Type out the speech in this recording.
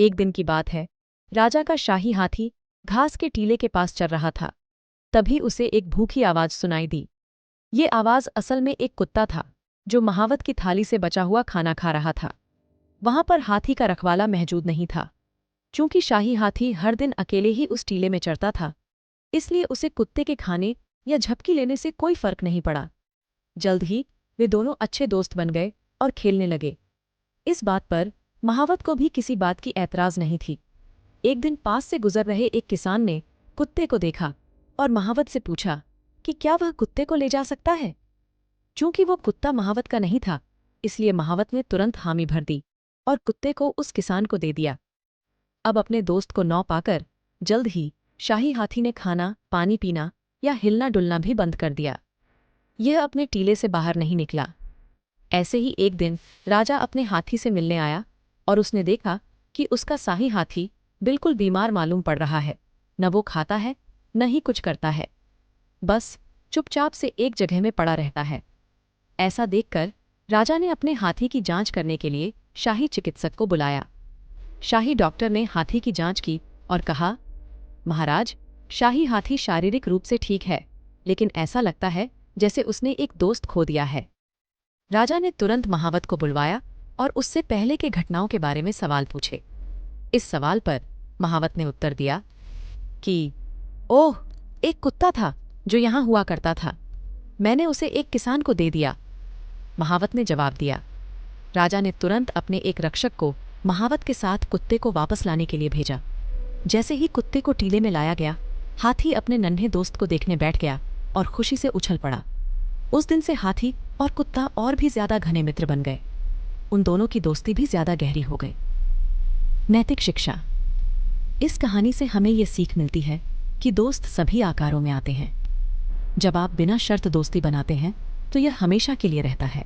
एक दिन की बात है। राजा का शाही हाथी घास के टीले के पास चल रहा था। तभी उसे एक भूखी आवाज सुनाई दी। ये आवाज असल में एक कुत्ता था, जो महावत की थाली से बचा हुआ खाना खा रहा था। वहां पर हाथी का रखवाला मौजूद नहीं था। चूंकि शाही हाथी हर दिन अकेले ही उस टीले में चरता था, इसलिए उसे कुत्ते के खाने या झपकी लेने से कोई फर्क नहीं पड़ा। जल्द ही वे दोनों अच्छे दोस्त बन गए और खेलने लगे। इस बात पर महावत को भी किसी बात की ऐतराज नहीं थी। एक दिन पास से गुजर रहे एक किसान ने कुत्ते को देखा और महावत से पूछा कि क्या वह कुत्ते को ले जा सकता है। चूंकि वो कुत्ता महावत का नहीं था, इसलिए महावत ने तुरंत हामी भर दी और कुत्ते को उस किसान को दे दिया। अब अपने दोस्त को नौ पाकर जल्द ही शाही हाथी ने खाना, पानी पीना या हिलना डुलना भी बंद कर दिया। यह अपने टीले से बाहर नहीं निकला। ऐसे ही एक दिन राजा अपने हाथी से मिलने आया और उसने देखा कि उसका शाही हाथी बिल्कुल बीमार मालूम पड़ रहा है। न वो खाता है, न ही कुछ करता है, बस चुपचाप से एक जगह में पड़ा रहता है। ऐसा देखकर राजा ने अपने हाथी की जांच करने के लिए शाही चिकित्सक को बुलाया। शाही डॉक्टर ने हाथी की जांच की और कहा, महाराज, शाही हाथी शारीरिक रूप से ठीक है, लेकिन ऐसा लगता है जैसे उसने एक दोस्त खो दिया है। राजा ने तुरंत महावत को बुलवाया और उससे पहले के घटनाओं के बारे में सवाल पूछे। इस सवाल पर महावत ने उत्तर दिया कि ओह, एक कुत्ता था जो यहाँ हुआ करता था। मैंने उसे एक किसान को दे दिया। महावत ने जवाब दिया। राजा ने तुरंत अपने एक रक्षक को महावत के साथ कुत्ते को वापस लाने के लिए भेजा। जैसे ही कुत्ते को टीले में लाया गया, हाथी अपने नन्हे दोस्त को देखने बैठ गया और खुशी से उछल पड़ा। उस दिन से हाथी और कुत्ता और भी ज्यादा घने मित्र बन गए। उन दोनों की दोस्ती भी ज्यादा गहरी हो गई। नैतिक शिक्षा। इस कहानी से हमें ये सीख मिलती है कि दोस्त सभी आकारों में आते हैं। जब आप बिना शर्त दोस्ती बनाते हैं तो यह हमेशा के लिए रहता है।